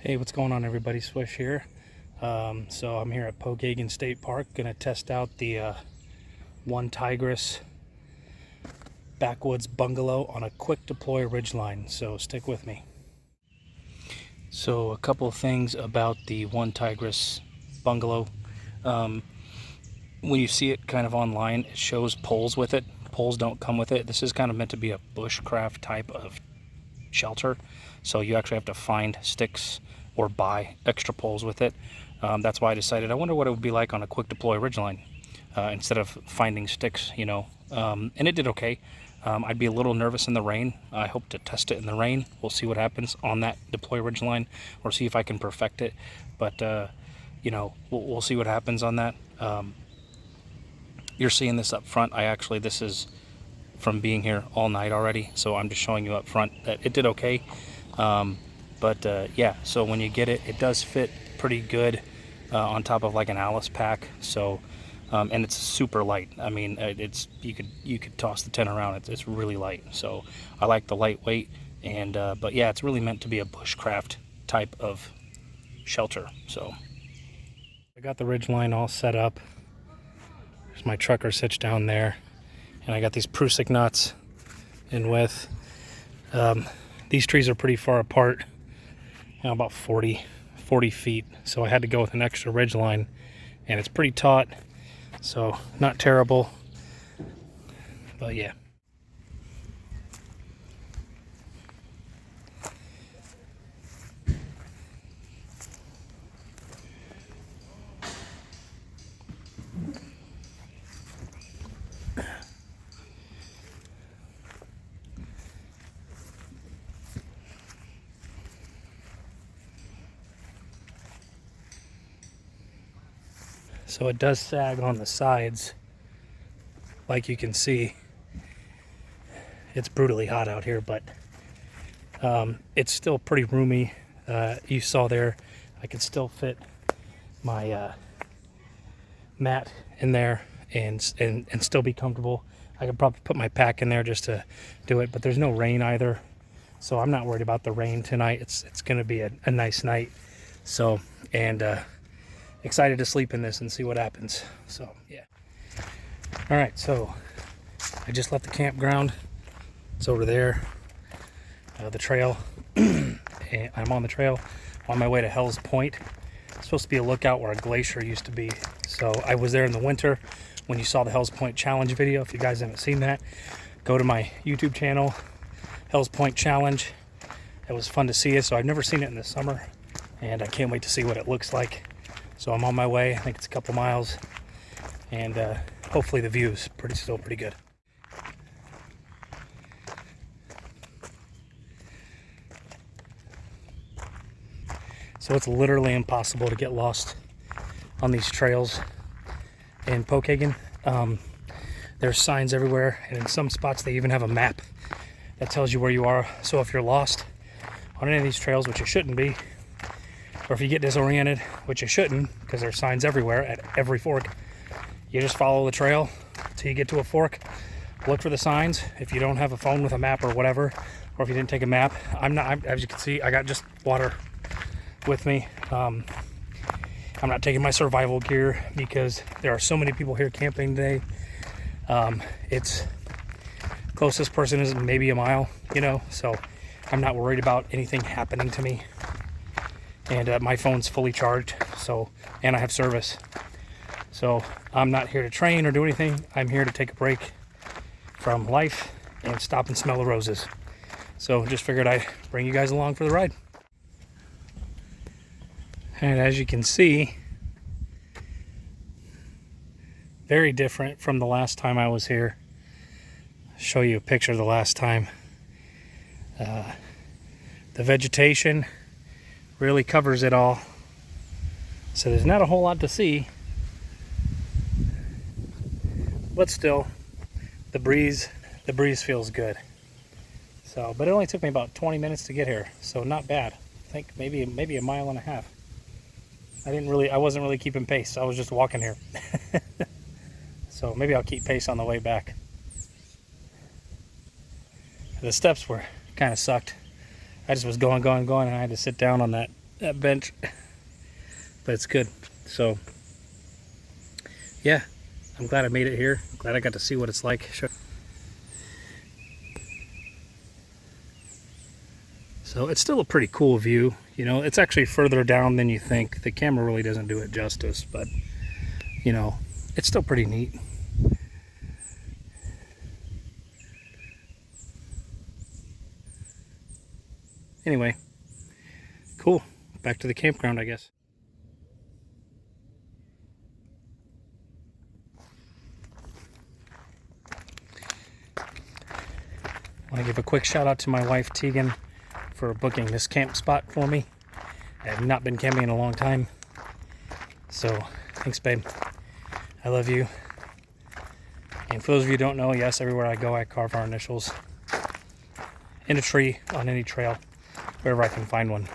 Hey, what's going on, everybody? Swish here. So I'm here at Pokagon State Park, gonna test out the one Tigris Backwoods Bungalow on a quick deploy Ridgeline. So stick with me. So a couple of things about the one Tigris Bungalow. When you see it kind of online, it shows poles with it. Poles don't come with it. This is kind of meant to be a bushcraft type of shelter, so you actually have to find sticks or buy extra poles with it. That's why I decided I wonder what it would be like on a quick deploy Ridgeline instead of finding sticks, you know. And it did okay. I'd be a little nervous in the rain. I hope to test it in the rain. We'll see what happens on that deploy Ridgeline, or see if I can perfect it. But you know, we'll see what happens on that. You're seeing this up front. This is from being here all night already, so I'm just showing you up front that it did okay. Yeah, so when you get it, it does fit pretty good on top of like an Alice pack. So and it's super light. I mean, it's you could toss the tent around. It's really light, so I like the lightweight. And but yeah, it's really meant to be a bushcraft type of shelter. So I got the Ridgeline all set up. There's my trucker sitch down there, and I got these Prusik nuts in width. These trees are pretty far apart, you know, about 40 feet, so I had to go with an extra Ridgeline, and it's pretty taut, so not terrible, but yeah. So it does sag on the sides, like you can see. It's brutally hot out here, but it's still pretty roomy. You saw there, I could still fit my mat in there and still be comfortable. I could probably put my pack in there just to do it, but there's no rain either, so I'm not worried about the rain tonight. It's going to be a nice night. So, and excited to sleep in this and see what happens. So yeah. All right, so I just left the campground. It's over there, the trail. And I'm on the trail on my way to Hell's Point. It's supposed to be a lookout where a glacier used to be. So I was there in the winter when you saw the Hell's Point challenge video. If you guys haven't seen that, go to my YouTube channel, Hell's Point challenge. It was fun to see it. So I've never seen it in the summer, and I can't wait to see what it looks like. So I'm on my way. I think it's a couple miles, and hopefully the view's still pretty good. So it's literally impossible to get lost on these trails in Pokagon. There's signs everywhere, and in some spots they even have a map that tells you where you are. So if you're lost on any of these trails, which you shouldn't be, or if you get disoriented, which you shouldn't, because there's signs everywhere at every fork, you just follow the trail till you get to a fork. Look for the signs. If you don't have a phone with a map or whatever, or if you didn't take a map, as you can see, I got just water with me. I'm not taking my survival gear because there are so many people here camping today. It's closest person is maybe a mile, you know, so I'm not worried about anything happening to me. And my phone's fully charged, so, and I have service. So I'm not here to train or do anything. I'm here to take a break from life and stop and smell the roses. So just figured I'd bring you guys along for the ride. And as you can see, very different from the last time I was here. I'll show you a picture of the last time. The vegetation really covers it all, so there's not a whole lot to see, but still the breeze feels good. So, but it only took me about 20 minutes to get here, so not bad. I think maybe a mile and a half. I wasn't really keeping pace. I was just walking here. So maybe I'll keep pace on the way back. The steps were kind of sucked. I just was going, and I had to sit down on that that bench, but it's good. So yeah, I'm glad I made it here. Glad I got to see what it's like. So it's still a pretty cool view. You know, it's actually further down than you think. The camera really doesn't do it justice, but you know, it's still pretty neat. Anyway, cool. Back to the campground, I guess. I want to give a quick shout out to my wife, Tegan, for booking this camp spot for me. I have not been camping in a long time. So, thanks, babe. I love you. And for those of you who don't know, yes, everywhere I go, I carve our initials in a tree, on any trail, wherever I can find one.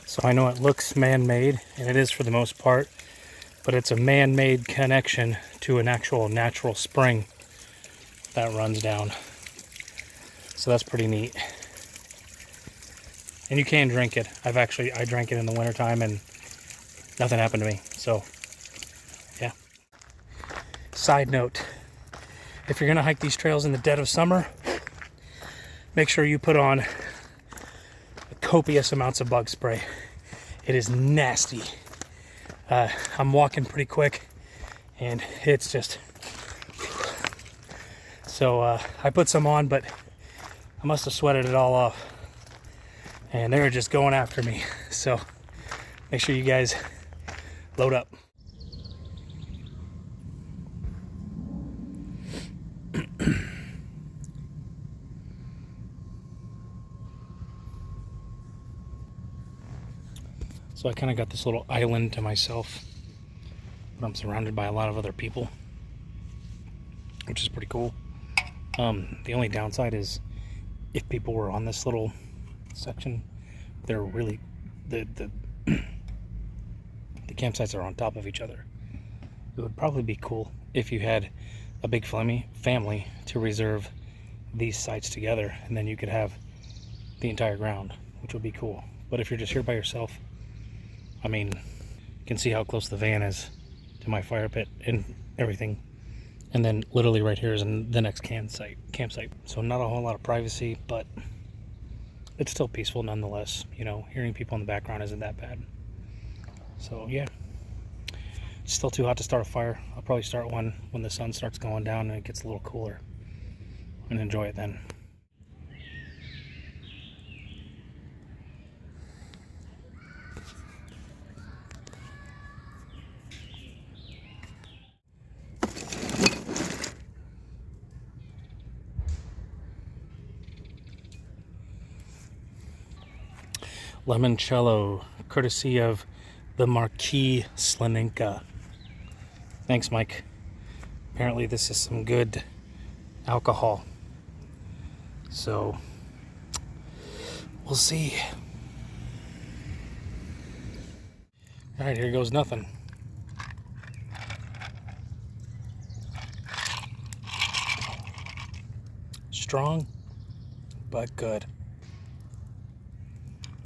So I know it looks man-made, and it is for the most part, but it's a man-made connection to an actual natural spring that runs down. So that's pretty neat. And you can drink it. I drank it in the wintertime and nothing happened to me. So, yeah. Side note, if you're gonna hike these trails in the dead of summer, make sure you put on copious amounts of bug spray. It is nasty. I'm walking pretty quick and it's just... So I put some on, but I must have sweated it all off. And they were just going after me. So make sure you guys load up. So I kind of got this little island to myself, but I'm surrounded by a lot of other people, which is pretty cool. The only downside is if people were on this little section, they're really the campsites are on top of each other. It would probably be cool if you had a big family to reserve these sites together, and then you could have the entire ground, which would be cool. But if you're just here by yourself, I mean, you can see how close the van is to my fire pit and everything. And then literally right here is the next campsite. So not a whole lot of privacy, but it's still peaceful nonetheless. You know, hearing people in the background isn't that bad. So yeah, it's still too hot to start a fire. I'll probably start one when the sun starts going down and it gets a little cooler, and enjoy it then. Limoncello, courtesy of the Marquis Slaninka. Thanks, Mike. Apparently this is some good alcohol. So, we'll see. Alright, here goes nothing. Strong, but good.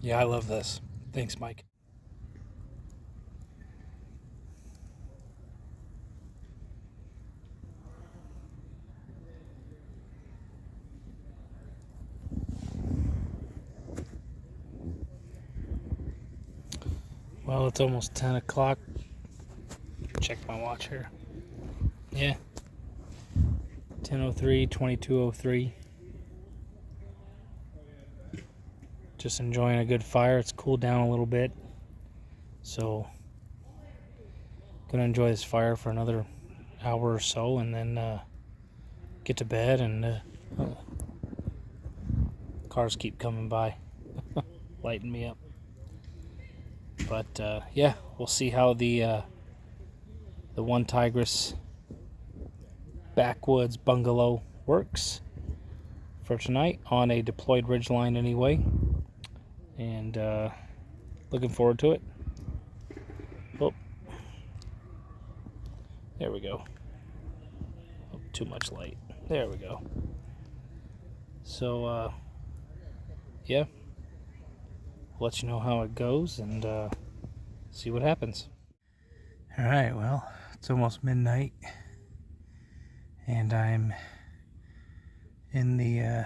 Yeah, I love this. Thanks, Mike. Well, it's almost 10 o'clock. Check my watch here. Yeah. 10:03, 22:03. Just enjoying a good fire. It's cooled down a little bit. So, gonna enjoy this fire for another hour or so and then get to bed and cars keep coming by, lighting me up. But yeah, we'll see how the one Tigris Backwoods Bungalow works for tonight on a deployed Ridgeline anyway. And looking forward to it. Oh, there we go. Oh, too much light. There we go. So, yeah, let you know how it goes and see what happens. All right, well, it's almost midnight, and I'm in the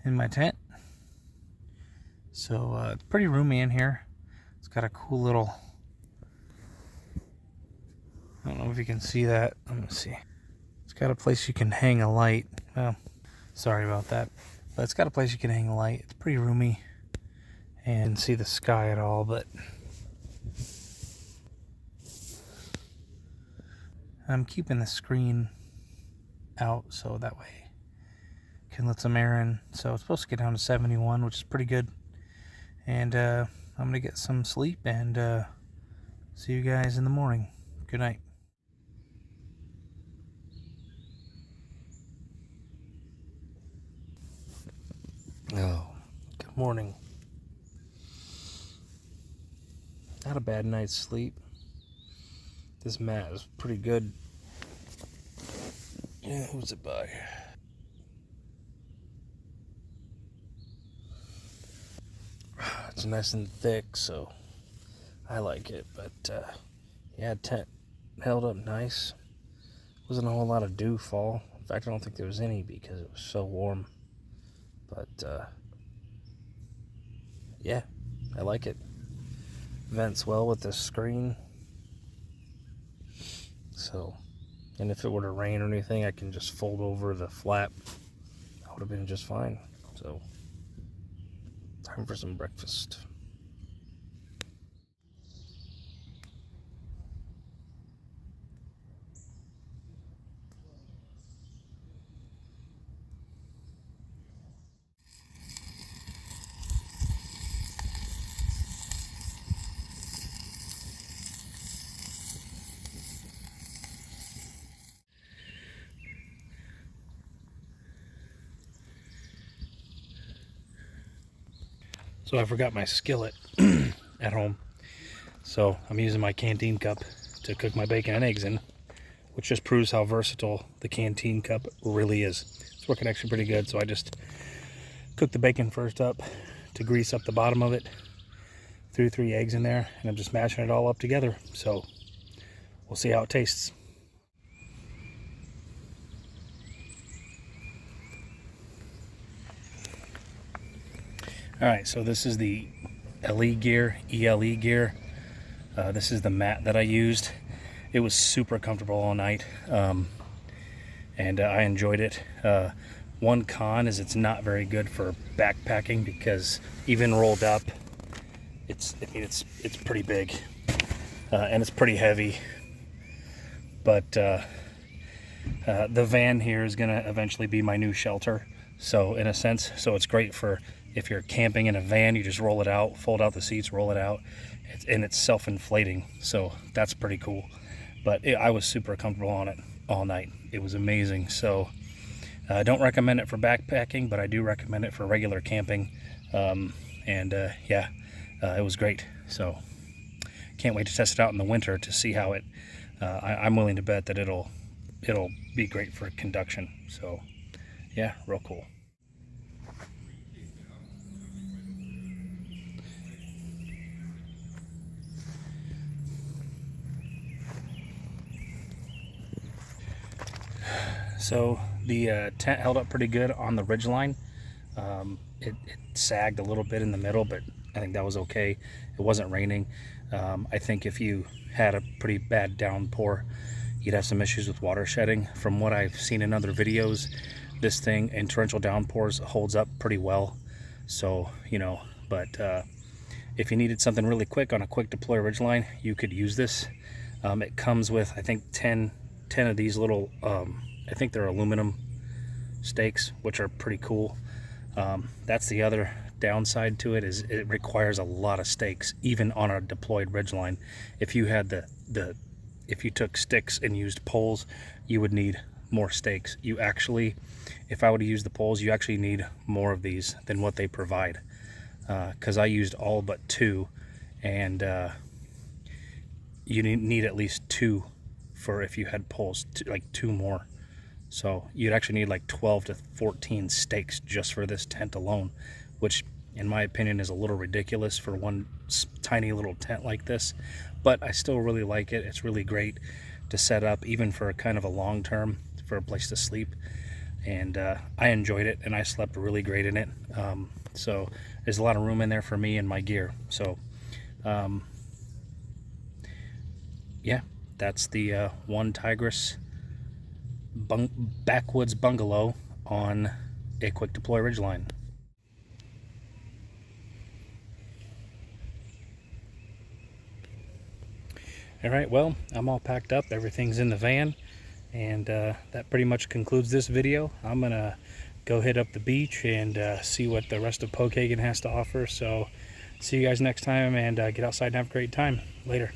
in my tent. So it's pretty roomy in here. It's got a cool little, I don't know if you can see that. Let me see. It's got a place you can hang a light. Well, sorry about that. But it's got a place you can hang a light. It's pretty roomy and see the sky at all, but I'm keeping the screen out so that way I can let some air in. So it's supposed to get down to 71, which is pretty good. And I'm going to get some sleep and see you guys in the morning. Good night. Oh, good morning. Not a bad night's sleep. This mat is pretty good. Yeah, who's it by? It's nice and thick, so I like it. But yeah, tent held up nice. Wasn't a whole lot of dew fall. In fact, I don't think there was any because it was so warm. But yeah, I like it. Vents well with the screen. So, and if it were to rain or anything, I can just fold over the flap. That would have been just fine. So, time for some breakfast. So I forgot my skillet at home. So I'm using my canteen cup to cook my bacon and eggs in, which just proves how versatile the canteen cup really is. It's working actually pretty good. So I just cooked the bacon first up to grease up the bottom of it. Threw 3 eggs in there, and I'm just mashing it all up together. So we'll see how it tastes. All right, so this is the ELE gear. This is the mat that I used. It was super comfortable all night, and I enjoyed it. One con is it's not very good for backpacking because even rolled up, it's pretty big, and it's pretty heavy. But the van here is gonna eventually be my new shelter. So in a sense, so it's great for if you're camping in a van, you just roll it out, fold out the seats, roll it out, and it's self-inflating. So that's pretty cool. But I was super comfortable on it all night. It was amazing. So I don't recommend it for backpacking, but I do recommend it for regular camping. Yeah, it was great. So can't wait to test it out in the winter to see how it. I'm willing to bet that it'll be great for conduction. So yeah, real cool. So the tent held up pretty good on the ridgeline. It sagged a little bit in the middle, but I think that was okay. It wasn't raining. I think if you had a pretty bad downpour, you'd have some issues with water shedding. From what I've seen in other videos, this thing in torrential downpours holds up pretty well. So, but if you needed something really quick on a quick deploy ridgeline, you could use this. It comes with, I think, 10 of these little, I think they're aluminum stakes, which are pretty cool. That's the other downside to it, is it requires a lot of stakes, even on a deployed ridgeline. If you had if you took sticks and used poles, you would need more stakes. You actually, if I would use the poles, you actually need more of these than what they provide. Because I used all but 2, and you need at least 2 for if you had poles, like 2 more. So you'd actually need like 12 to 14 stakes just for this tent alone, which in my opinion is a little ridiculous for one tiny little tent like this. But I still really like it. It's really great to set up, even for kind of a long term, for a place to sleep. And I enjoyed it, and I slept really great in it. So there's a lot of room in there for me and my gear. So yeah, that's the one Tigris Backwoods Bungalow on a quick deploy Ridgeline. All right, well, I'm all packed up. Everything's in the van, and that pretty much concludes this video. I'm gonna go hit up the beach and see what the rest of Pokagon has to offer. So see you guys next time, and get outside and have a great time. Later.